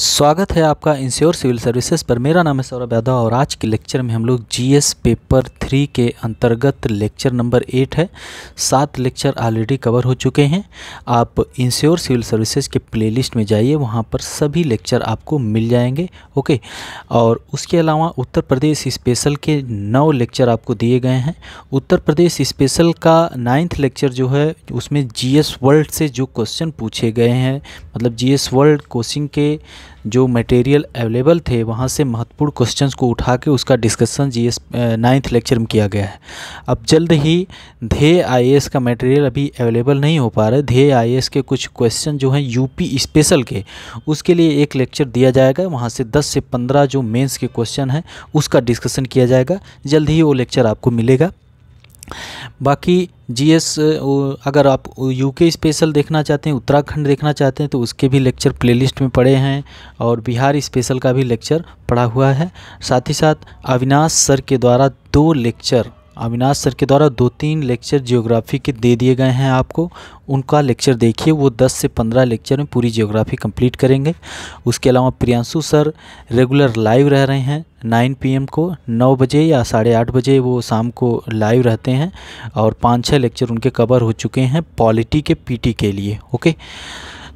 स्वागत है आपका इंश्योर सिविल सर्विसेज पर। मेरा नाम है सौरभ यादव और आज के लेक्चर में हम लोग जीएस पेपर 3 के अंतर्गत लेक्चर नंबर 8 है। 7 लेक्चर ऑलरेडी कवर हो चुके हैं। आप इंश्योर सिविल सर्विसेज के प्लेलिस्ट में जाइए, वहां पर सभी लेक्चर आपको मिल जाएंगे। ओके, और उसके अलावा उत्तर प्रदेश स्पेशल के 9 लेक्चर आपको दिए गए हैं। उत्तर प्रदेश स्पेशल का 9th लेक्चर जो है उसमें जीएस वर्ल्ड से जो क्वेश्चन पूछे गए हैं, मतलब जीएस वर्ल्ड कोचिंग के जो मटेरियल अवेलेबल थे वहाँ से महत्वपूर्ण क्वेश्चंस को उठा के उसका डिस्कशन जीएस 9th लेक्चर में किया गया है। अब जल्द ही ध्येय आईएएस का मटेरियल अभी अवेलेबल नहीं हो पा रहा है। ध्येय आईएएस के कुछ क्वेश्चन जो हैं यूपी स्पेशल के, उसके लिए एक लेक्चर दिया जाएगा। वहाँ से 10 से 15 जो मेंस के क्वेश्चन हैं उसका डिस्कशन किया जाएगा। जल्द ही वो लेक्चर आपको मिलेगा। बाकी जीएस अगर आप यूके स्पेशल देखना चाहते हैं, उत्तराखंड देखना चाहते हैं तो उसके भी लेक्चर प्लेलिस्ट में पड़े हैं और बिहार स्पेशल का भी लेक्चर पड़ा हुआ है। साथ ही साथ अविनाश सर के द्वारा 2-3 लेक्चर जियोग्राफी के दे दिए गए हैं आपको। उनका लेक्चर देखिए, वो 10 से 15 लेक्चर में पूरी जियोग्राफी कंप्लीट करेंगे। उसके अलावा प्रियांशु सर रेगुलर लाइव रह रहे हैं 9 PM को, 9 बजे या 8:30 बजे वो शाम को लाइव रहते हैं और 5-6 लेक्चर उनके कवर हो चुके हैं पॉलिटी के पीटी के लिए। ओके,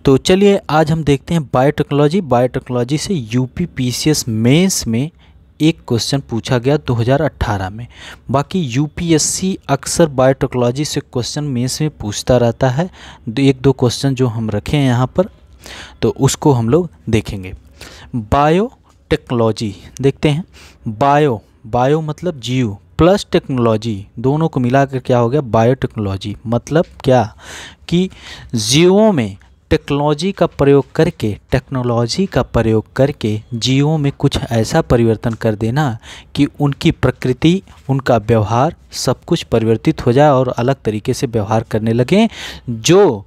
तो चलिए आज हम देखते हैं बायोटेक्नोलॉजी से यूपी पीसीएस मेंस में एक क्वेश्चन पूछा गया 2018 में। बाकी यूपीएससी अक्सर बायोटेक्नोलॉजी से क्वेश्चन मेंस में पूछता रहता है। 1-2 क्वेश्चन जो हम रखे हैं यहाँ पर, तो उसको हम लोग देखेंगे। बायोटेक्नोलॉजी देखते हैं। बायो मतलब जीव प्लस टेक्नोलॉजी, दोनों को मिलाकर क्या हो गया बायोटेक्नोलॉजी। मतलब क्या कि जीवों में टेक्नोलॉजी का प्रयोग करके जीवों में कुछ ऐसा परिवर्तन कर देना कि उनकी प्रकृति, उनका व्यवहार सब कुछ परिवर्तित हो जाए और अलग तरीके से व्यवहार करने लगे, जो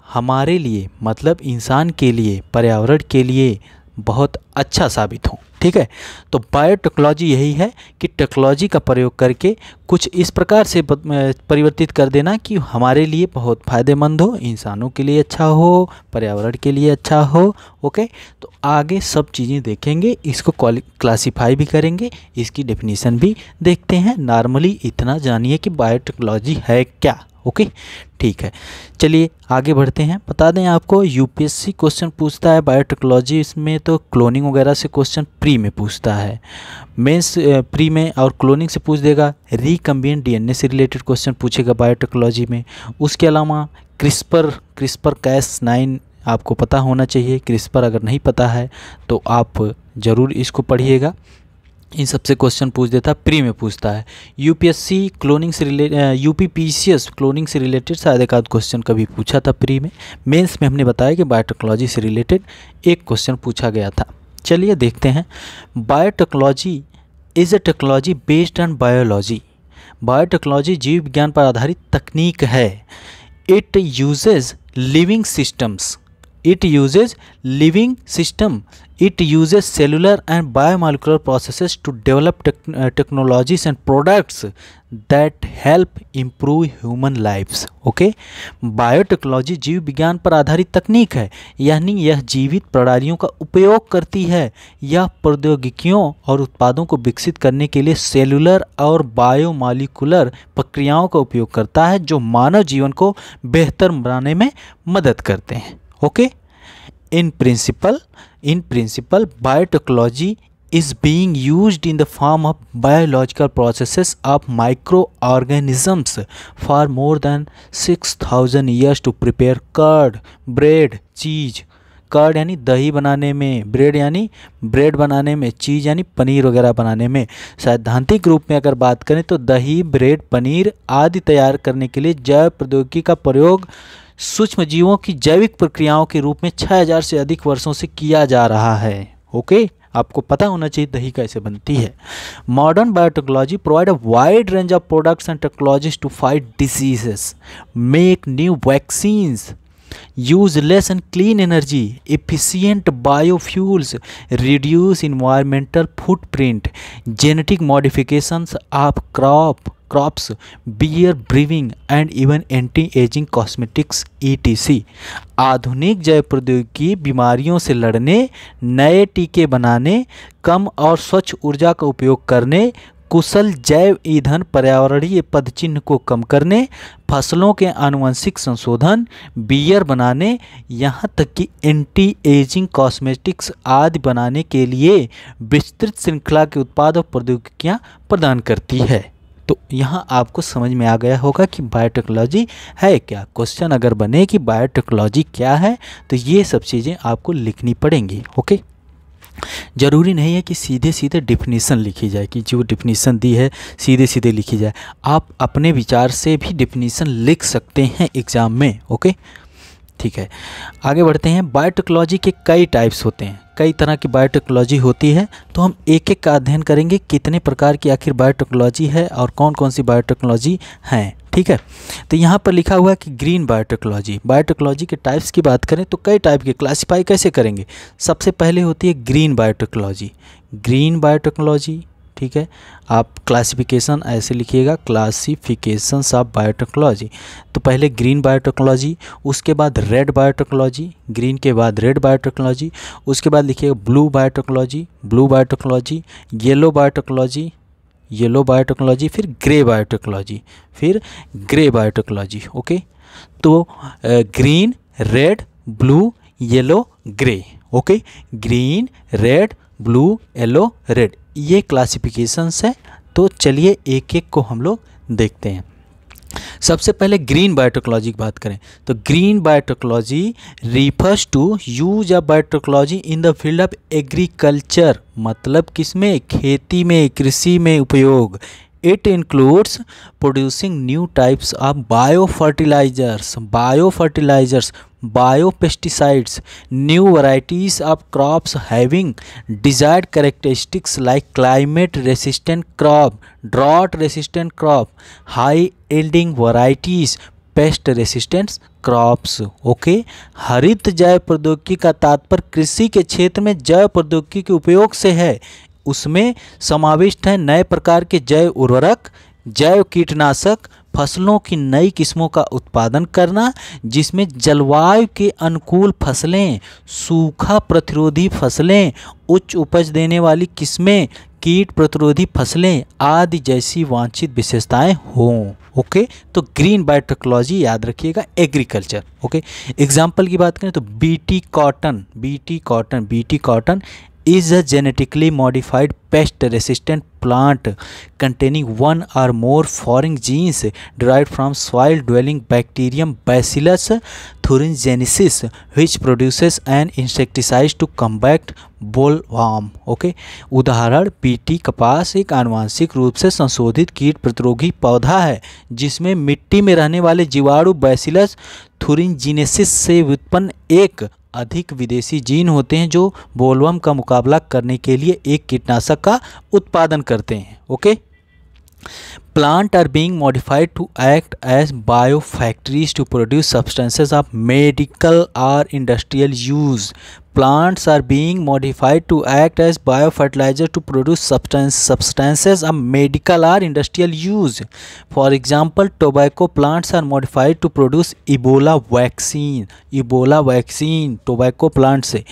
हमारे लिए मतलब इंसान के लिए, पर्यावरण के लिए बहुत अच्छा साबित हो। ठीक है, तो बायोटेक्नोलॉजी यही है कि टेक्नोलॉजी का प्रयोग करके कुछ इस प्रकार से परिवर्तित कर देना कि हमारे लिए बहुत फ़ायदेमंद हो, इंसानों के लिए अच्छा हो, पर्यावरण के लिए अच्छा हो। ओके, तो आगे सब चीज़ें देखेंगे, इसको क्लासीफाई भी करेंगे, इसकी डेफिनेशन भी देखते हैं। नॉर्मली इतना जानिए कि बायोटेक्नोलॉजी है क्या। ओके, ठीक है, चलिए आगे बढ़ते हैं। बता दें आपको यूपीएससी क्वेश्चन पूछता है बायोटेक्नोलॉजी में, तो क्लोनिंग वगैरह से क्वेश्चन प्री में पूछता है, मेंस प्री में और क्लोनिंग से पूछ देगा। रिकम्बिनेंट डीएनए से रिलेटेड क्वेश्चन पूछेगा बायोटेक्नोलॉजी में। उसके अलावा क्रिस्पर Cas9 आपको पता होना चाहिए। क्रिस्पर अगर नहीं पता है तो आप ज़रूर इसको पढ़िएगा। इन सबसे क्वेश्चन पूछ देता, प्री में पूछता है। यूपीएससी क्लोनिंग से यूपीपीसीएस क्लोनिंग से रिलेटेड शायद एक आध क्वेश्चन कभी पूछा था प्री में। मेंस में हमने बताया कि बायोटेक्नोलॉजी से रिलेटेड एक क्वेश्चन पूछा गया था। चलिए देखते हैं। Biotechnology is a technology based on biology. Biotechnology जीव विज्ञान पर आधारित तकनीक है। It uses living system. It uses cellular and biomolecular processes to develop technologies and products that help improve human lives. Okay? Biotechnology जीव विज्ञान पर आधारित तकनीक है, यानी यह जीवित प्रणालियों का उपयोग करती है। यह प्रौद्योगिकियों और उत्पादों को विकसित करने के लिए सेलुलर और बायोमॉलिक्यूलर प्रक्रियाओं का उपयोग करता है, जो मानव जीवन को बेहतर बनाने में मदद करते हैं। Okay, In principle, biotechnology is being used in the form of biological processes of microorganisms for more than 6,000 years to prepare curd, bread, cheese. Curd यानी दही बनाने में, ब्रेड यानी ब्रेड बनाने में, चीज़ यानी पनीर वगैरह बनाने में। सैद्धांतिक रूप में अगर बात करें तो दही, ब्रेड, पनीर आदि तैयार करने के लिए जैव प्रौद्योगिकी का प्रयोग सूक्ष्म जीवों की जैविक प्रक्रियाओं के रूप में 6000 से अधिक वर्षों से किया जा रहा है। ओके, आपको पता होना चाहिए दही कैसे बनती है। Modern biotechnology provide a wide range of products and technologies to fight diseases, make new vaccines, use less and clean energy, efficient biofuels, reduce environmental footprint, genetic modifications of crop crops, beer brewing and even anti aging cosmetics ETC। आधुनिक जैव प्रौद्योगिकी बीमारियों से लड़ने, नए टीके बनाने, कम और स्वच्छ ऊर्जा का उपयोग करने, कुशल जैव ईंधन, पर्यावरणीय पदचिह्न को कम करने, फसलों के आनुवंशिक संशोधन, बियर बनाने, यहाँ तक कि एंटी एजिंग कॉस्मेटिक्स आदि बनाने के लिए विस्तृत श्रृंखला के उत्पाद और प्रौद्योगिकियाँ प्रदान करती है। तो यहाँ आपको समझ में आ गया होगा कि बायोटेक्नोलॉजी है क्या। क्वेश्चन अगर बने कि बायोटेक्नोलॉजी क्या है तो ये सब चीज़ें आपको लिखनी पड़ेंगी। ओके, ज़रूरी नहीं है कि सीधे सीधे डिफिनीसन लिखी जाए, कि जो डिफिनीसन दी है सीधे सीधे लिखी जाए। आप अपने विचार से भी डिफिनीसन लिख सकते हैं एग्ज़ाम में। ओके, ठीक है, आगे बढ़ते हैं। बायोटेक्नोलॉजी के कई टाइप्स होते हैं, कई तरह की बायोटेक्नोलॉजी होती है। तो हम एक एक का अध्ययन करेंगे कितने प्रकार की आखिर बायोटेक्नोलॉजी है और कौन कौन सी बायोटेक्नोलॉजी हैं। ठीक है, तो यहाँ पर लिखा हुआ है कि ग्रीन बायोटेक्नोलॉजी। बायोटेक्नोलॉजी के टाइप्स की बात करें तो कई टाइप के, क्लासीफाई कैसे करेंगे। सबसे पहले होती है ग्रीन बायोटेक्नोलॉजी। ग्रीन बायोटेक्नोलॉजी, ठीक है, आप क्लासिफिकेशन ऐसे लिखिएगा, क्लासिफिकेशंस ऑफ बायोटेक्नोलॉजी। तो पहले ग्रीन बायोटेक्नोलॉजी, उसके बाद रेड बायोटेक्नोलॉजी, ग्रीन के बाद रेड बायोटेक्नोलॉजी, उसके बाद लिखिएगा blue biotechnology, blue biotechnology, yellow biotechnology, yellow biotechnology, फिर ग्रे बायोटेक्नोलॉजी, फिर ग्रे बायोटेक्नोलॉजी। ओके, तो green, red, blue, yellow, grey. Okay, green, red, blue, yellow, red, ये क्लासिफिकेशंस है। तो चलिए एक एक को हम लोग देखते हैं। सबसे पहले ग्रीन बायोटेक्नोलॉजी की बात करें तो green biotechnology refers to use of biotechnology in the field of agriculture. मतलब किसमें, खेती में, कृषि में उपयोग। It includes producing new types of biofertilisers, biopesticides, new varieties of crops having desired characteristics like climate resistant crop, drought resistant crop, high yielding varieties, paste resistance crops. Okay, हरित जैव प्रौद्योगिकी का तात्पर्य कृषि के क्षेत्र में जैव प्रौद्योगिकी के उपयोग से है। उसमें समाविष्ट है नए प्रकार के जैव उर्वरक, जैव कीटनाशक, फसलों की नई किस्मों का उत्पादन करना, जिसमें जलवायु के अनुकूल फसलें, सूखा प्रतिरोधी फसलें, उच्च उपज देने वाली किस्में, कीट प्रतिरोधी फसलें आदि जैसी वांछित विशेषताएं हों। ओके, तो ग्रीन बायोटेक्नोलॉजी याद रखिएगा एग्रीकल्चर। ओके, एग्जाम्पल की बात करें तो BT cotton is a genetically modified pest resistant plant containing one or more foreign genes derived from soil dwelling bacterium Bacillus thuringiensis, which produces an insecticide to combat bollworm। Okay, उदाहरण BT कपास एक आनुवांशिक रूप से संशोधित कीट प्रतिरोधी पौधा है जिसमें मिट्टी में रहने वाले जीवाणु बैसिलस थुरिंजिनेसिस से उत्पन्न एक अधिक विदेशी जीन होते हैं जो बोलवर्म का मुकाबला करने के लिए एक कीटनाशक का उत्पादन करते हैं। Okay, plant are being modified to act as biofactories to produce substances of medical और industrial use. Plants are being modified to act as biofertilizer to produce substances of medical or industrial use. For example, tobacco plants are modified to produce Ebola vaccine tobacco plant से।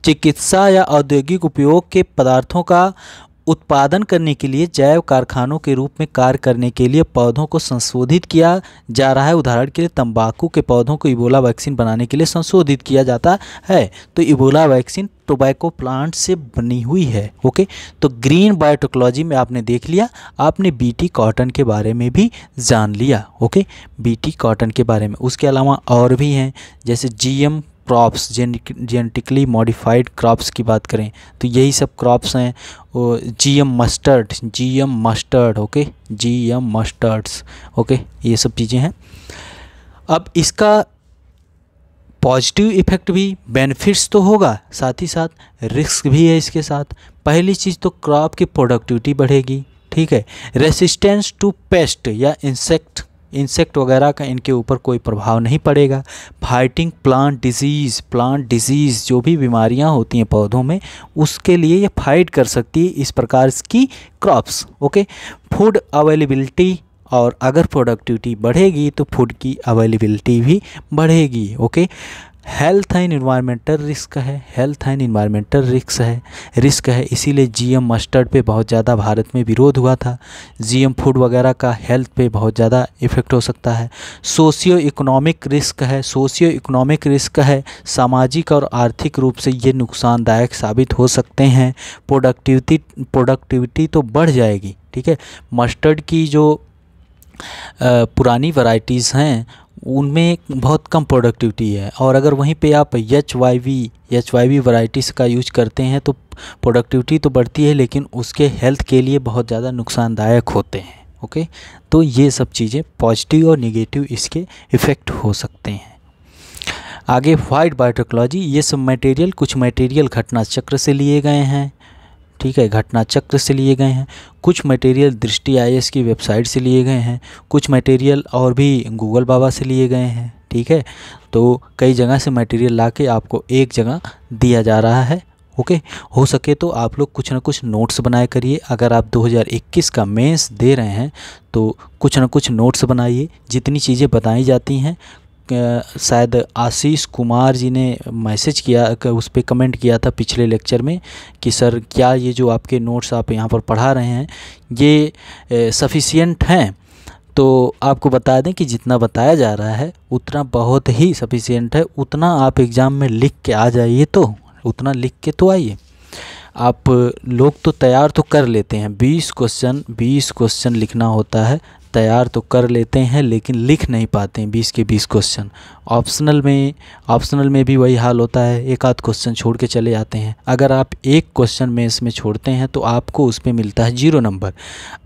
चिकित्सा या औद्योगिक उपयोग के पदार्थों का उत्पादन करने के लिए जैव कारखानों के रूप में कार्य करने के लिए पौधों को संशोधित किया जा रहा है। उदाहरण के लिए तंबाकू के पौधों को इबोला वैक्सीन बनाने के लिए संशोधित किया जाता है। तो इबोला वैक्सीन टोबैको प्लांट से बनी हुई है। ओके, तो ग्रीन बायोटेक्नोलॉजी में आपने देख लिया, आपने बीटी कॉटन के बारे में भी जान लिया। ओके, बीटी कॉटन के बारे में, उसके अलावा और भी हैं जैसे GM crops, genetically modified crops की बात करें तो यही सब क्रॉप्स हैं। GM mustard, okay, GM mustards, okay, ये सब चीज़ें हैं। अब इसका पॉजिटिव इफेक्ट भी, बेनिफिट्स तो होगा, साथ ही साथ रिस्क भी है इसके साथ। पहली चीज़ तो क्रॉप की प्रोडक्टिविटी बढ़ेगी, ठीक है। रेसिस्टेंस टू पेस्ट या इंसेक्ट वगैरह का इनके ऊपर कोई प्रभाव नहीं पड़ेगा। फाइटिंग प्लांट डिजीज़ जो भी बीमारियां होती हैं पौधों में, उसके लिए ये फाइट कर सकती है इस प्रकार की क्रॉप्स। ओके, फूड अवेलेबिलिटी और अगर प्रोडक्टिविटी बढ़ेगी तो फूड की अवेलेबिलिटी भी बढ़ेगी। Okay, health and environmental risk है, हेल्थ एंड इन्वायरमेंटल रिस्क है, इसीलिए जीएम मस्टर्ड पे बहुत ज़्यादा भारत में विरोध हुआ था। जीएम फूड वगैरह का हेल्थ पे बहुत ज़्यादा इफ़ेक्ट हो सकता है। सोशियो इकोनॉमिक रिस्क है, सोशियो इकोनॉमिक रिस्क है, सामाजिक और आर्थिक रूप से ये नुकसानदायक साबित हो सकते हैं। प्रोडक्टिविटी तो बढ़ जाएगी, ठीक है। मस्टर्ड की जो पुरानी वैरायटीज़ हैं उनमें बहुत कम प्रोडक्टिविटी है, और अगर वहीं पे आप एच वाई वी वैराइटीज़ का यूज करते हैं तो प्रोडक्टिविटी तो बढ़ती है लेकिन उसके हेल्थ के लिए बहुत ज़्यादा नुकसानदायक होते हैं। ओके, तो ये सब चीज़ें पॉजिटिव और निगेटिव इसके इफ़ेक्ट हो सकते हैं। आगे वाइड बायोटेक्नोलॉजी, ये सब मटेरियल, कुछ मटेरियल घटना चक्र से लिए गए हैं, ठीक है, घटना चक्र से लिए गए हैं। कुछ मटेरियल दृष्टि IAS की वेबसाइट से लिए गए हैं, कुछ मटेरियल और भी गूगल बाबा से लिए गए हैं, ठीक है। तो कई जगह से मटेरियल लाके आपको एक जगह दिया जा रहा है। ओके, हो सके तो आप लोग कुछ ना कुछ नोट्स बनाया करिए। अगर आप 2021 का मेंस दे रहे हैं तो कुछ ना कुछ नोट्स बनाइए। जितनी चीज़ें बताई जाती हैं, शायद आशीष कुमार जी ने मैसेज किया, उस पर कमेंट किया था पिछले लेक्चर में कि सर क्या ये जो आपके नोट्स आप यहाँ पर पढ़ा रहे हैं ये सफिशिएंट हैं। तो आपको बता दें कि जितना बताया जा रहा है उतना बहुत ही सफिशिएंट है, उतना आप एग्ज़ाम में लिख के आ जाइए, तो उतना लिख के तो आइए। आप लोग तो तैयार तो कर लेते हैं, 20 क्वेश्चन लिखना होता है, तैयार तो कर लेते हैं लेकिन लिख नहीं पाते हैं 20 के 20 क्वेश्चन। ऑप्शनल में भी वही हाल होता है, एक आध क्वेश्चन छोड़ के चले जाते हैं। अगर आप एक क्वेश्चन में इसमें छोड़ते हैं तो आपको उस पर मिलता है 0 नंबर,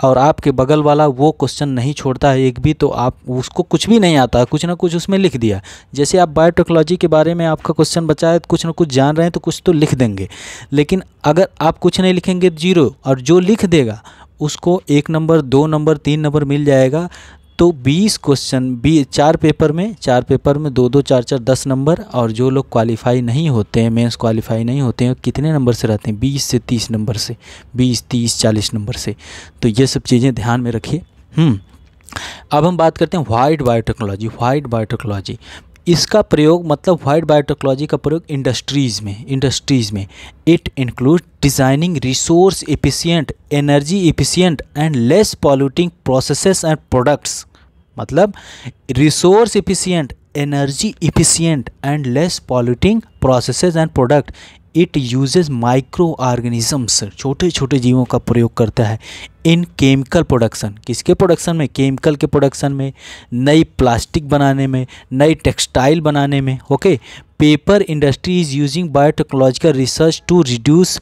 और आपके बगल वाला वो क्वेश्चन नहीं छोड़ता है एक भी, तो आप उसको कुछ भी नहीं आता, कुछ ना कुछ उसमें लिख दिया। जैसे आप बायोटेक्नोलॉजी के बारे में आपका क्वेश्चन बचा है, कुछ ना कुछ जान रहे हैं तो कुछ तो लिख देंगे, लेकिन अगर आप कुछ नहीं लिखेंगे 0, और जो लिख देगा उसको 1 नंबर 2 नंबर 3 नंबर मिल जाएगा। तो 20 क्वेश्चन 4 पेपर में 2 4 4 10 नंबर, और जो लोग क्वालिफाई नहीं होते हैं, मेंस क्वालिफाई नहीं होते हैं, कितने नंबर से रहते हैं, 20 से 30 नंबर से, 20 30 40 नंबर से। तो ये सब चीज़ें ध्यान में रखिए। अब हम बात करते हैं वाइड बायोटेक्नोलॉजी। इसका प्रयोग, मतलब वाइड बायोटेक्नोलॉजी का प्रयोग इंडस्ट्रीज़ में it include designing resource efficient, energy efficient and less polluting processes and products. मतलब resource efficient, energy efficient and less polluting processes and product. It uses micro organisms, छोटे छोटे जीवों का प्रयोग करता है इन केमिकल प्रोडक्शन। किसके प्रोडक्शन में? केमिकल के प्रोडक्शन में, नई प्लास्टिक बनाने में, नई टेक्सटाइल बनाने में। Okay, paper industry is using biotechnological research to reduce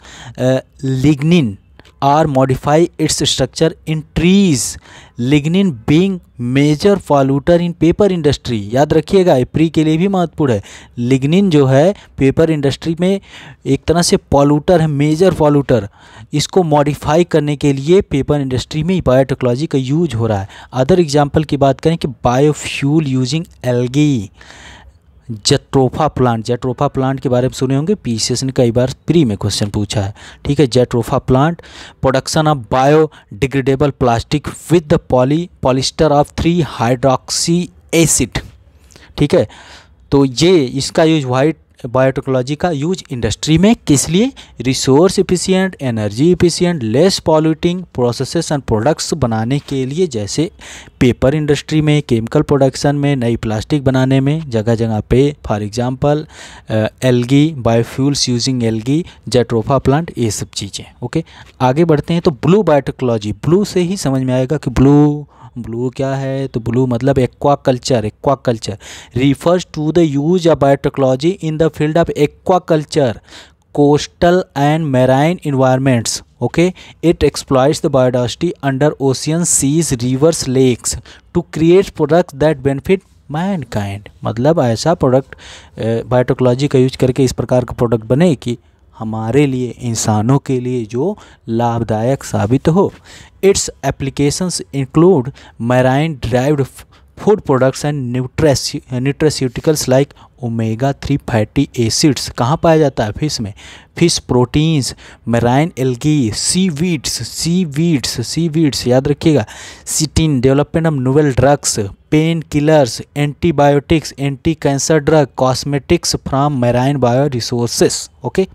lignin or modify its structure in trees, lignin being major polluter in paper industry। याद रखिएगा, प्री के लिए भी महत्वपूर्ण है। लिग्निन जो है पेपर इंडस्ट्री में एक तरह से पॉल्यूटर है, मेजर पॉल्यूटर। इसको मॉडिफाई करने के लिए पेपर इंडस्ट्री में बायोटेक्नोलॉजी का यूज हो रहा है। अदर एग्जांपल की बात करें कि biofuel using algae, jatropha plant के बारे में सुने होंगे, पीसीएस ने कई बार प्री में क्वेश्चन पूछा है, ठीक है। Jatropha plant, production of biodegradable plastic with the polyester of 3 hydroxy acid, ठीक है। तो ये इसका यूज वाइड बायोटेक्नोलॉजी का यूज इंडस्ट्री में किस लिए? Resource efficient, energy efficient, less polluting processes and products बनाने के लिए, जैसे पेपर इंडस्ट्री में, केमिकल प्रोडक्शन में, नई प्लास्टिक बनाने में, जगह जगह पे। For example algae, biofuels using algae, jatropha plant, ये सब चीज़ें। ओके, आगे बढ़ते हैं। तो ब्लू बायोटेक्नोलॉजी, ब्लू से ही समझ में आएगा कि ब्लू क्या है। तो ब्लू मतलब aquaculture refers to the use of biotechnology in the field of aquaculture, coastal and marine environments. Okay, it exploits the biodiversity under ocean, seas, rivers, lakes to create products that benefit mankind. मतलब ऐसा product biotechnology का use करके इस प्रकार का product बने कि हमारे लिए, इंसानों के लिए जो लाभदायक साबित हो। Its applications include marine derived food products and nutraceuticals like omega 3 fatty acids कहाँ पाया जाता है? फिश में। Fish proteins, marine algae, seaweeds याद रखिएगा। Chitin, development of novel drugs, pain killers, antibiotics, anti cancer drug, cosmetics from marine bio resources. Okay,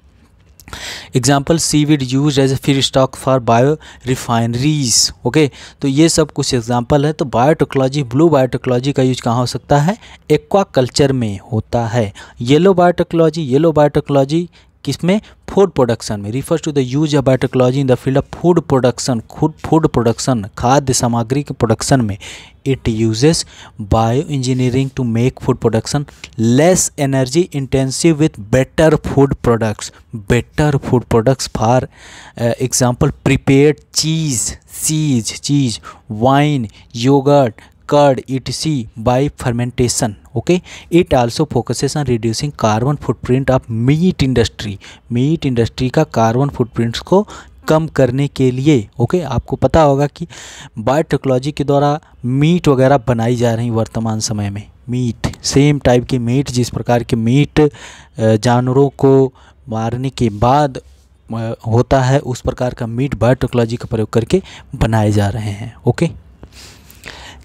example seaweed use as a feed stock for bio refineries. Okay, तो ये सब कुछ example है। तो biotechnology, blue biotechnology का use कहाँ हो सकता है? एक्वा कल्चर में होता है। येलो बायोटेक्नोलॉजी किसमें? फूड प्रोडक्शन में। Refers to the use of biotechnology in the field of food production, खाद्य सामग्री के प्रोडक्शन में। It uses bio engineering to make food production less energy intensive with better food products for example prepared cheese, wine, yogurt, curd etc by fermentation. Okay, it also focuses on reducing carbon footprint of meat industry का carbon footprints को कम करने के लिए। Okay, आपको पता होगा कि biotechnology के द्वारा मीट वगैरह बनाई जा रही वर्तमान समय में। मीट, सेम टाइप के मीट, जिस प्रकार के मीट जानवरों को मारने के बाद होता है, उस प्रकार का मीट बायोटेक्नोलॉजी का प्रयोग करके बनाए जा रहे हैं। Okay,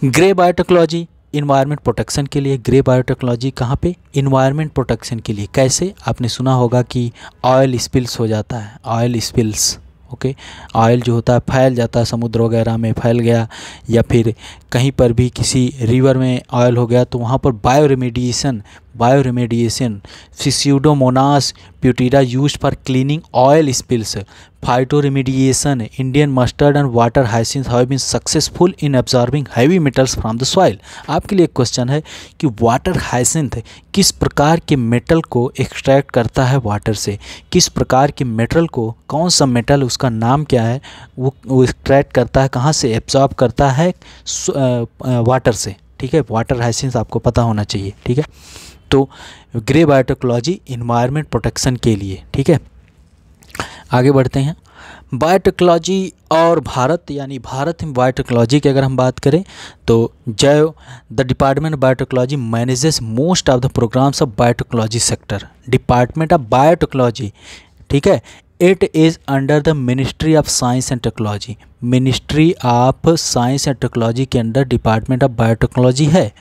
grey biotechnology environment protection के लिए। ग्रे बायोटेक्नोलॉजी कहाँ पे? इन्वायरमेंट प्रोटेक्शन के लिए। कैसे? आपने सुना होगा कि ऑयल स्पिल्स हो जाता है, ऑयल स्पिल्स। ओके, ऑयल जो होता है फैल जाता है, समुद्र वगैरह में फैल गया, या फिर कहीं पर भी किसी रिवर में ऑयल हो गया, तो वहाँ पर bioremediation pseudomonas putida used for cleaning oil spills. Phytoremediation, Indian mustard and water hyacinth have been successful in absorbing heavy metals from the soil. आपके लिए एक क्वेश्चन है कि वाटर हाइसिंथ किस प्रकार के मेटल को एक्सट्रैक्ट करता है वाटर से? किस प्रकार के मेटल को, कौन सा मेटल, उसका नाम क्या है, वो एक्सट्रैक्ट करता है, कहाँ से एब्जॉर्ब करता है? वाटर से। ठीक है, वाटर हाइसिंथ आपको पता होना चाहिए। ठीक है, तो ग्रे बायोटेक्नोलॉजी इन्वायरमेंट प्रोटेक्शन के लिए। ठीक है, आगे बढ़ते हैं। बायोटेक्नोलॉजी और भारत, यानी भारत में बायोटेक्नोलॉजी की अगर हम बात करें तो the department of biotechnology manages most of the programmes of biotechnology sector. Department of biotechnology, ठीक है, it is under the ministry of science and technology. Ministry of science and technology के अंडर डिपार्टमेंट ऑफ बायोटेक्नोलॉजी है।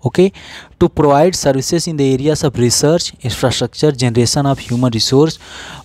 Okay, to provide services in the areas of research, infrastructure, generation of human resource,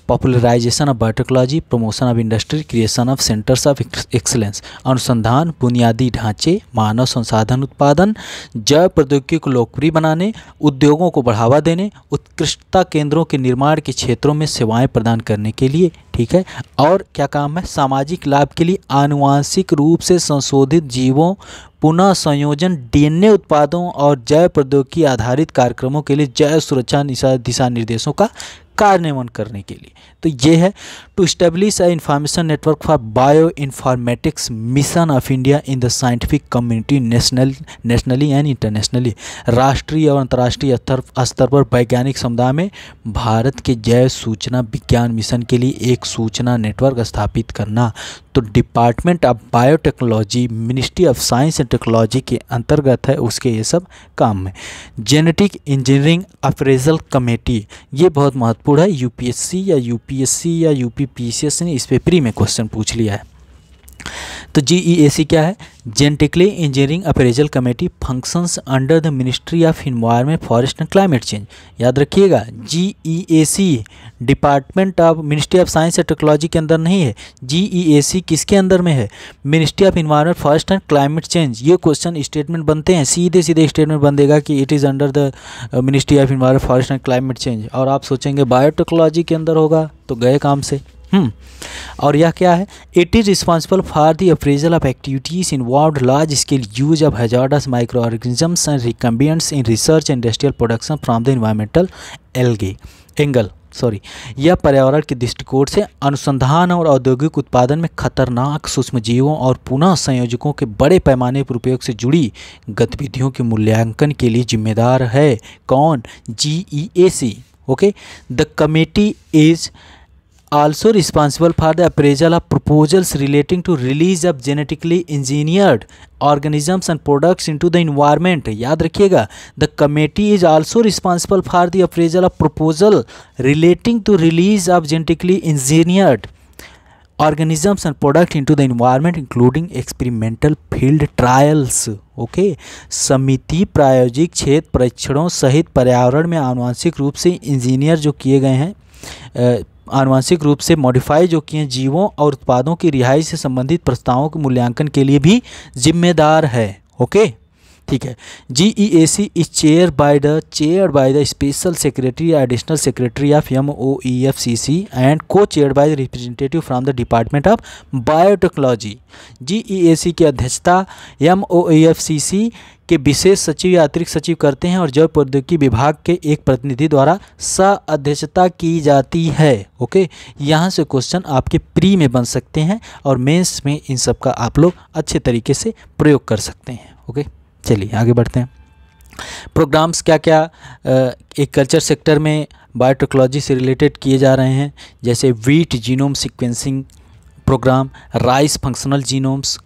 popularization of biotechnology, promotion of industry, creation of centres of excellence. अनुसंधान, बुनियादी ढांचे, मानव संसाधन उत्पादन, जैव प्रौद्योगिकी को लोकप्रिय बनाने, उद्योगों को बढ़ावा देने, उत्कृष्टता केंद्रों के निर्माण के क्षेत्रों में सेवाएं प्रदान करने के लिए। ठीक है, और क्या काम है? सामाजिक लाभ के लिए आनुवांशिक रूप से संशोधित जीवों, पुनः संयोजन, डीएनए उत्पादों और जैव प्रौद्योगिकी आधारित कार्यक्रमों के लिए जैव सुरक्षा दिशा निर्देशों का कार्यान्वयन करने के लिए। तो ये है to establish a information network for bioinformatics mission of India in the scientific community nationally and internationally. राष्ट्रीय और अंतर्राष्ट्रीय स्तर पर वैज्ञानिक समुदाय में भारत के जैव सूचना विज्ञान मिशन के लिए एक सूचना नेटवर्क स्थापित करना। तो department of biotechnology ministry of science and technology के अंतर्गत है, उसके ये सब काम है। जेनेटिक इंजीनियरिंग अप्रेजल कमेटी, ये बहुत महत्वपूर्ण है। यूपीएससी या यूपीपीसीएस ने इस पे प्री में क्वेश्चन पूछ लिया है। तो जीईएसी क्या है? Genetically engineering appraisal committee functions under the ministry of environment forest and climate change. याद रखिएगा, GEAC department of ministry of science and technology के अंदर नहीं है। जीईएसी किसके अंदर में है? Ministry of environment forest and climate change. ये क्वेश्चन स्टेटमेंट बनते हैं, सीधे स्टेटमेंट बन देगा कि it is under the ministry of environment forest and climate change. और आप सोचेंगे बायोटेक्नोलॉजी के अंदर होगा, तो गए काम से। और यह क्या है? It is responsible for the appraisal of activities involved large scale use of hazardous micro organisms and recombinants in research industrial production from the environmental angle. यह पर्यावरण के दृष्टिकोण से अनुसंधान और औद्योगिक उत्पादन में खतरनाक सूक्ष्मजीवों और पुनः संयोजकों के बड़े पैमाने पर उपयोग से जुड़ी गतिविधियों के मूल्यांकन के लिए जिम्मेदार है। कौन? GEAC. Okay, the committee is also responsible for the appraisal of proposals relating to release of genetically engineered organisms and products into the environment. याद रखिएगा, the committee is also responsible for the appraisal of proposal relating to release of genetically engineered organisms and product into the environment including experimental field trials. Okay, समिति प्रायोजिक क्षेत्र परीक्षणों सहित पर्यावरण में आनुवंशिक रूप से इंजीनियर जो किए गए हैं, आनुवंशिक रूप से मॉडिफाई जो किए जीवों और उत्पादों की रिहाई से संबंधित प्रस्तावों के मूल्यांकन के लिए भी जिम्मेदार है. ओके, ठीक है. GEAC is chair by the special secretary additional secretary of MOEFCC and co chair by the representative from the department of biotechnology. GEAC की अध्यक्षता MOEFCC के विशेष सचिव या अतिरिक्त सचिव करते हैं और जैव प्रौद्योगिकी विभाग के एक प्रतिनिधि द्वारा सह-अध्यक्षता की जाती है. ओके, यहाँ से क्वेश्चन आपके प्री में बन सकते हैं और मेंस में इन सब का आप लोग अच्छे तरीके से प्रयोग कर सकते हैं. ओके, चलिए आगे बढ़ते हैं. प्रोग्राम्स क्या क्या एक कल्चर सेक्टर में बायोटेक्नोलॉजी से रिलेटेड किए जा रहे हैं, जैसे wheat genome sequencing programme, rice functional genomes,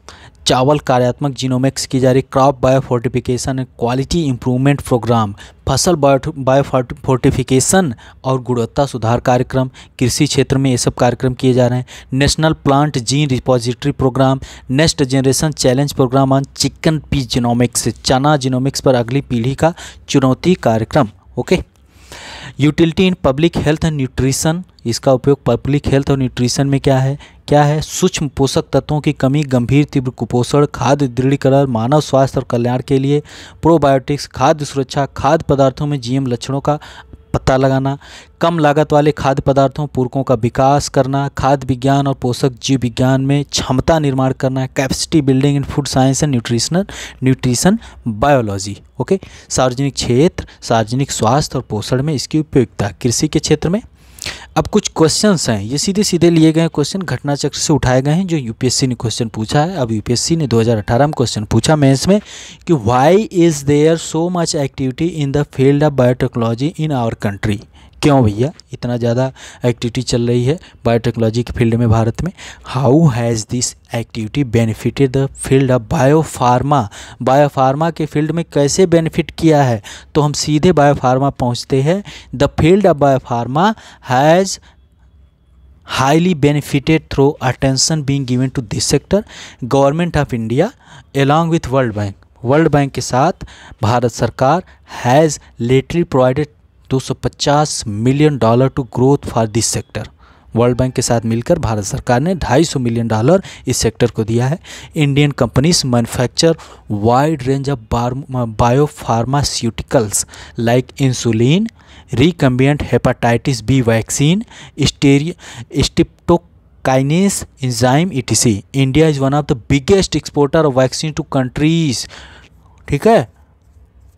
चावल कार्यात्मक जीनोमिक्स की जा रही, crop biofortification and quality improvement programme, फसल बायोफोर्टिफिकेशन और गुणवत्ता सुधार कार्यक्रम, कृषि क्षेत्र में ये सब कार्यक्रम किए जा रहे हैं. National plant gene repository program, next generation challenge program on chickpea genomics, चना जीनोमिक्स पर अगली पीढ़ी का चुनौती कार्यक्रम. Okay, utility in public health and nutrition, इसका उपयोग पब्लिक हेल्थ और न्यूट्रिशन में क्या है सूक्ष्म पोषक तत्वों की कमी, गंभीर तीव्र कुपोषण, खाद्य दृढ़ीकरण, मानव स्वास्थ्य और कल्याण के लिए, प्रोबायोटिक्स, खाद्य सुरक्षा, खाद्य पदार्थों में जीएम लक्षणों का पता लगाना, कम लागत वाले खाद्य पदार्थों पूरकों का विकास करना, खाद्य विज्ञान और पोषक जीव विज्ञान में क्षमता निर्माण करना, capacity building in food science and nutrition biology. Okay, सार्वजनिक क्षेत्र, सार्वजनिक स्वास्थ्य और पोषण में इसकी उपयोगिता, कृषि के क्षेत्र में. अब कुछ क्वेश्चंस हैं, ये सीधे सीधे लिए गए क्वेश्चन घटना चक्र से उठाए गए हैं जो यूपीएससी ने क्वेश्चन पूछा है. अब यूपीएससी ने 2018 में क्वेश्चन पूछा मेंस में कि why is there so much activity in the field of biotechnology in our country. क्यों भैया इतना ज़्यादा एक्टिविटी चल रही है बायोटेक्नोलॉजी के फील्ड में भारत में. How has this activity benefited the field of biopharma, biopharma के फील्ड में कैसे बेनिफिट किया है. तो हम सीधे बायोफार्मा पहुंचते हैं. The field of biopharma has highly benefited through attention being given to this sector. Government of India along with World Bank के साथ भारत सरकार has lately provided $250 million to growth for this sector. World bank के साथ मिलकर भारत सरकार ने $250 million इस sector को दिया है. Indian companies manufacture wide range of biopharmaceuticals like insulin, recombinant hepatitis B vaccine, streptokinase enzyme etc. India is one of the biggest exporter of vaccine to countries. ठीक है,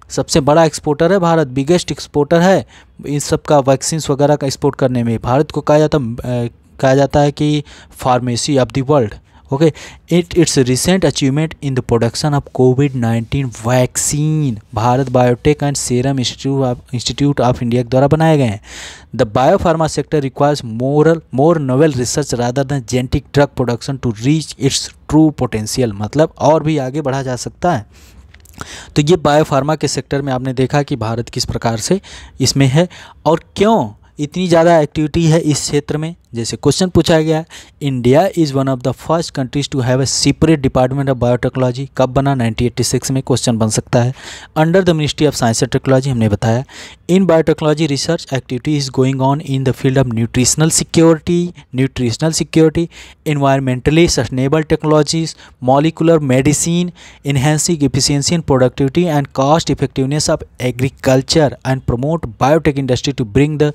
सबसे बड़ा एक्सपोर्टर है भारत, बिगेस्ट एक्सपोर्टर है इन सब का, वैक्सीन्स वगैरह का एक्सपोर्ट करने में. भारत को कहा जाता है कि pharmacy of the world. Okay, its recent achievement in the production of कोविड-19 vaccine Bharat biotech and serum institute of India के द्वारा बनाए गए हैं. The biopharma sector requires more novel research rather than genetic drug production to reach its true potential. मतलब और भी आगे बढ़ा जा सकता है. तो ये बायोफार्मा के सेक्टर में आपने देखा कि भारत किस प्रकार से इसमें है और क्यों इतनी ज़्यादा एक्टिविटी है इस क्षेत्र में. जैसे क्वेश्चन पूछा गया है, India is one of the first countries to have a separate department of biotechnology. कब बना? 1986 में. क्वेश्चन बन सकता है. Under the ministry of science and technology, हमने बताया. In biotechnology research activity is going on in the field of nutritional security, environmentally sustainable technologies, molecular medicine, enhancing efficiency and productivity and cost effectiveness of agriculture, and promote biotech industry to bring the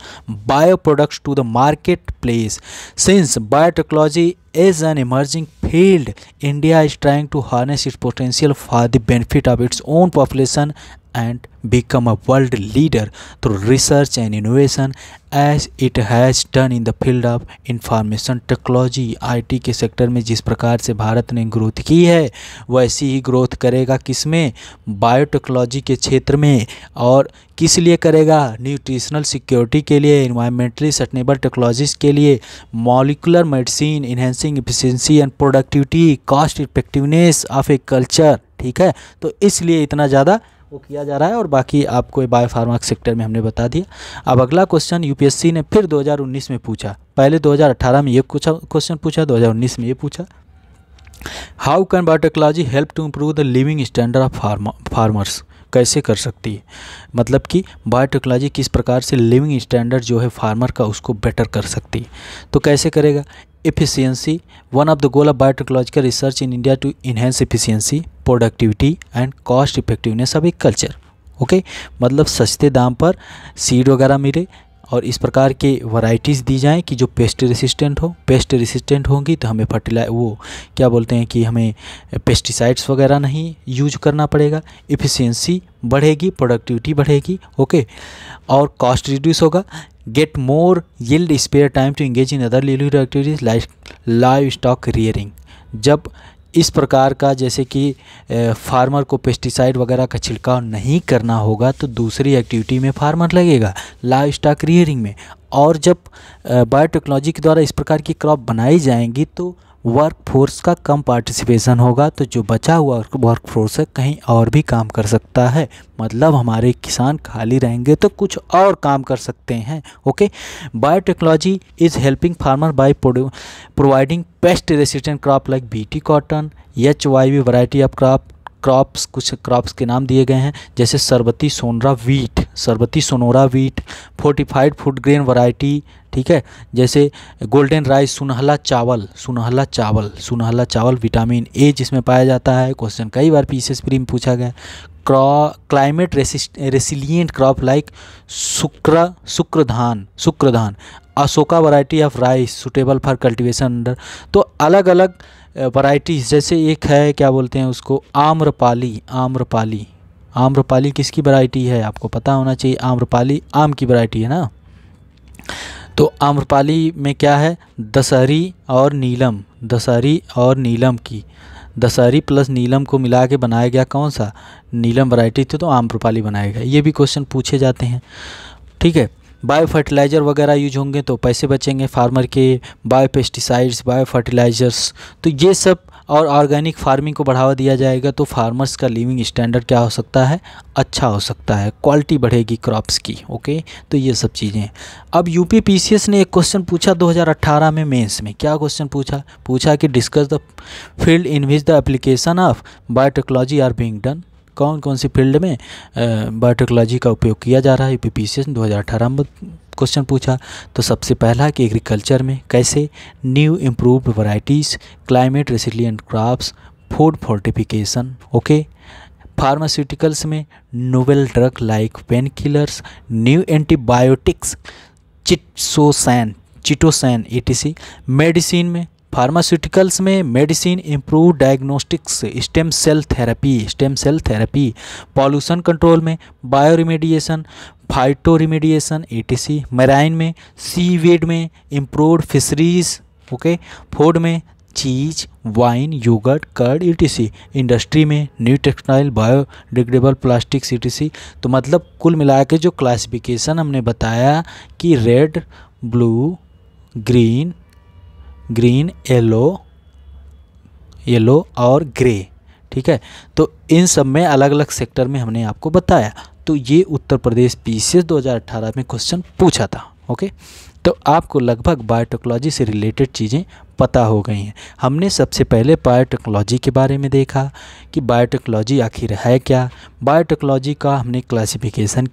bioproducts to the marketplace. Since biotechnology is an emerging field, India is trying to harness its potential for the benefit of its own population and become a world leader through research and innovation as it has done in the field of information technology। IT के sector में जिस प्रकार से भारत ने growth की है वैसी ही growth करेगा किसमें, बायोटेक्नोलॉजी के क्षेत्र में। और किस लिए करेगा, न्यूट्रिशनल सिक्योरिटी के लिए, इन्वायरमेंटली सस्टेनेबल टेक्नोलॉजीज के लिए, molecular medicine, enhancing efficiency and productivity, cost effectiveness of a culture. ठीक है, तो इसलिए इतना ज़्यादा वो किया जा रहा है। और बाकी आपको बायोफार्मा सेक्टर में हमने बता दिया। अब अगला क्वेश्चन यूपीएससी ने फिर 2019 में पूछा, पहले 2018 में ये क्वेश्चन पूछा, 2019 में ये पूछा, how can biotechnology help to improve the living standard of farmers. कैसे कर सकती है, मतलब कि बायोटेक्नोलॉजी किस प्रकार से लिविंग स्टैंडर्ड जो है फार्मर का उसको बेटर कर सकती है। तो कैसे करेगा, efficiency, one of the goal of biotechnological research in India to enhance efficiency, productivity and cost effectiveness of agriculture. Okay, मतलब सस्ते दाम पर सीड वगैरह मिले और इस प्रकार के वैरायटीज़ दी जाएं कि जो पेस्ट रेसिस्टेंट हो। पेस्ट रेसिस्टेंट होंगी तो हमें वो क्या बोलते हैं कि हमें पेस्टिसाइड्स वगैरह नहीं यूज करना पड़ेगा, एफिशिएंसी बढ़ेगी, प्रोडक्टिविटी बढ़ेगी। ओके, और कॉस्ट रिड्यूस होगा, get more yield, spare time to engage in other livelihood activities like livestock rearing. जब इस प्रकार का जैसे कि फार्मर को पेस्टिसाइड वगैरह का छिड़काव नहीं करना होगा तो दूसरी एक्टिविटी में फार्मर लगेगा, लाइव स्टॉक रियरिंग में। और जब बायोटेक्नोलॉजी के द्वारा इस प्रकार की क्रॉप बनाई जाएंगी तो वर्क फोर्स का कम पार्टिसिपेशन होगा, तो जो बचा हुआ वर्क फोर्स है कहीं और भी काम कर सकता है। मतलब हमारे किसान खाली रहेंगे तो कुछ और काम कर सकते हैं। Okay, biotechnology is helping farmer by providing pest resistant crop like BT cotton, HYV variety of crops. कुछ क्रॉप्स के नाम दिए गए हैं जैसे Sharbati Sonora wheat, fortified food grain variety. ठीक है, जैसे गोल्डन राइस, सुनहला चावल विटामिन ए जिसमें पाया जाता है। क्वेश्चन कई बार पीसीएस प्री में पूछा गया। Climate resilient crop like Shukradhan, Ashoka variety of rice suitable for cultivation under. तो अलग अलग वैरायटीज, जैसे एक है क्या बोलते हैं उसको, आम्रपाली किसकी वैरायटी है आपको पता होना चाहिए। आम्रपाली आम की वैरायटी है ना। तो आम्रपाली में क्या है, दशहरी और नीलम की, दशहरी प्लस नीलम को मिला के बनाया गया कौन सा, नीलम वैरायटी थी, तो आम्रपाली बनाया गया। ये भी क्वेश्चन पूछे जाते हैं। ठीक है, बायो फर्टिलाइज़र वगैरह यूज होंगे तो पैसे बचेंगे फार्मर के, बायो पेस्टिसाइड्स, बायो फर्टिलाइज़र्स, तो ये सब। और ऑर्गेनिक फार्मिंग को बढ़ावा दिया जाएगा तो फार्मर्स का लिविंग स्टैंडर्ड क्या हो सकता है, अच्छा हो सकता है, क्वालिटी बढ़ेगी क्रॉप्स की। ओके, तो ये सब चीज़ें। अब यूपी पीसीएस ने एक क्वेश्चन पूछा 2018 में मेंस में। क्या क्वेश्चन पूछा कि discuss the field in which the application of biotechnology are being done. कौन कौन सी फील्ड में बायोटेक्नोलॉजी का उपयोग किया जा रहा है। यूपी पीसीएस ने 2018 में क्वेश्चन पूछा। तो सबसे पहला कि एग्रीकल्चर में कैसे, new improved varieties, climate resilient crops, food fortification. Okay, pharmaceuticals में novel drug like pain killers, new antibiotics, chitosan etc। Medicine में, फार्मास्यूटिकल्स में medicine, improve diagnostics, stem cell therapy. Pollution control में bio remediation, phyto remediation etc। Marine में, seaweed में improved fisheries. Okay, food में cheese, wine, yogurt, curd etc। Industry में new textile, biodegradable plastics etc। तो मतलब कुल मिला के जो क्लासिफिकेशन हमने बताया कि रेड, ब्लू, ग्रीन, येलो और ग्रे। ठीक है, तो इन सब में अलग अलग सेक्टर में हमने आपको बताया। तो ये उत्तर प्रदेश पीसीएस 2018 में क्वेश्चन पूछा था। ओके, तो आपको लगभग बायोटेक्नोलॉजी से रिलेटेड चीज़ें पता हो गई हैं। हमने सबसे पहले बायोटेक्नोलॉजी के बारे में देखा कि बायोटेक्नोलॉजी आखिर है क्या। बायोटेक्नोलॉजी का हमने क्लासिफिकेशन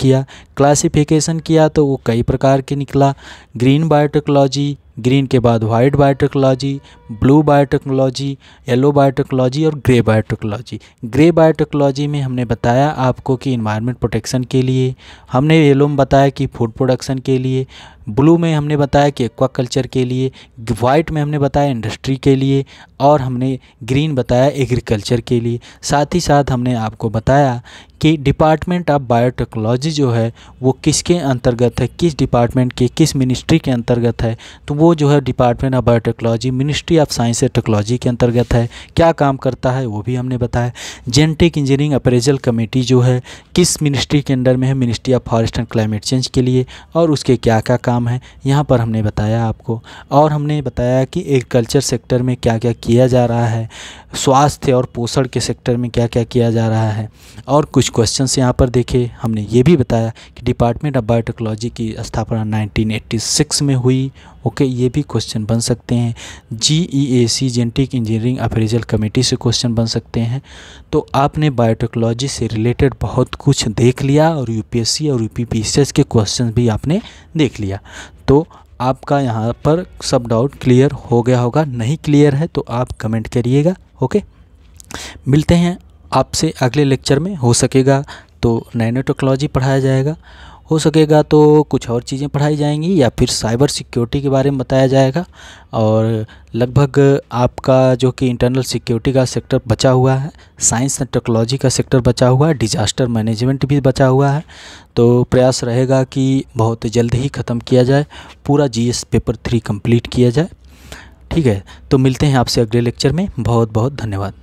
किया तो वो कई प्रकार के निकला। ग्रीन बायोटेक्नोलॉजी, ग्रीन के बाद white biotechnology, blue biotechnology, yellow biotechnology और ग्रे बायोटेक्नोलॉजी। ग्रे बायोटेक्नोलॉजी में हमने बताया आपको कि इन्वायरमेंट प्रोटेक्शन के लिए, हमने येलो में बताया कि फूड प्रोडक्शन के लिए, ब्लू में हमने बताया कि एक्वाकल्चर के लिए, वाइट में हमने बताया इंडस्ट्री के लिए, और हमने ग्रीन बताया एग्रीकल्चर के लिए। साथ ही साथ हमने आपको बताया कि डिपार्टमेंट ऑफ बायोटेक्नोलॉजी जो है वो किसके अंतर्गत है, किस डिपार्टमेंट के, किस मिनिस्ट्री के अंतर्गत है। तो वो जो है department of biotechnology ministry of science and technology के अंतर्गत है। क्या काम करता है वो भी हमने बताया। जेनेटिक इंजीनियरिंग अप्रेजल कमेटी जो है किस मिनिस्ट्री के अंडर में है, ministry of forest and climate change के लिए, और उसके क्या क्या काम है यहाँ पर हमने बताया आपको। और हमने बताया कि एग्रीकल्चर सेक्टर में क्या क्या किया जा रहा है, स्वास्थ्य और पोषण के सेक्टर में क्या क्या किया जा रहा है, और कुछ क्वेश्चंस यहाँ पर देखे। हमने ये भी बताया कि डिपार्टमेंट ऑफ बायोटेक्नोलॉजी की स्थापना 1986 में हुई। ओके, ये भी क्वेश्चन बन सकते हैं। GEAC genetic engineering appraisal committee से क्वेश्चन बन सकते हैं। तो आपने बायोटेक्नोलॉजी से रिलेटेड बहुत कुछ देख लिया, और UPSC और UPPSC के क्वेश्चन भी आपने देख लिया। तो आपका यहाँ पर सब डाउट क्लियर हो गया होगा। नहीं क्लियर है तो आप कमेंट करिएगा। ओके, मिलते हैं आपसे अगले लेक्चर में। हो सकेगा तो नैनो टेक्नोलॉजी पढ़ाया जाएगा, हो सकेगा तो कुछ और चीज़ें पढ़ाई जाएंगी, या फिर साइबर सिक्योरिटी के बारे में बताया जाएगा। और लगभग आपका जो कि इंटरनल सिक्योरिटी का सेक्टर बचा हुआ है, साइंस एंड टेक्नोलॉजी का सेक्टर बचा हुआ है, डिजास्टर मैनेजमेंट भी बचा हुआ है। तो प्रयास रहेगा कि बहुत जल्द ही ख़त्म किया जाए, पूरा GS पेपर 3 कंप्लीट किया जाए। ठीक है, तो मिलते हैं आपसे अगले लेक्चर में। बहुत बहुत धन्यवाद।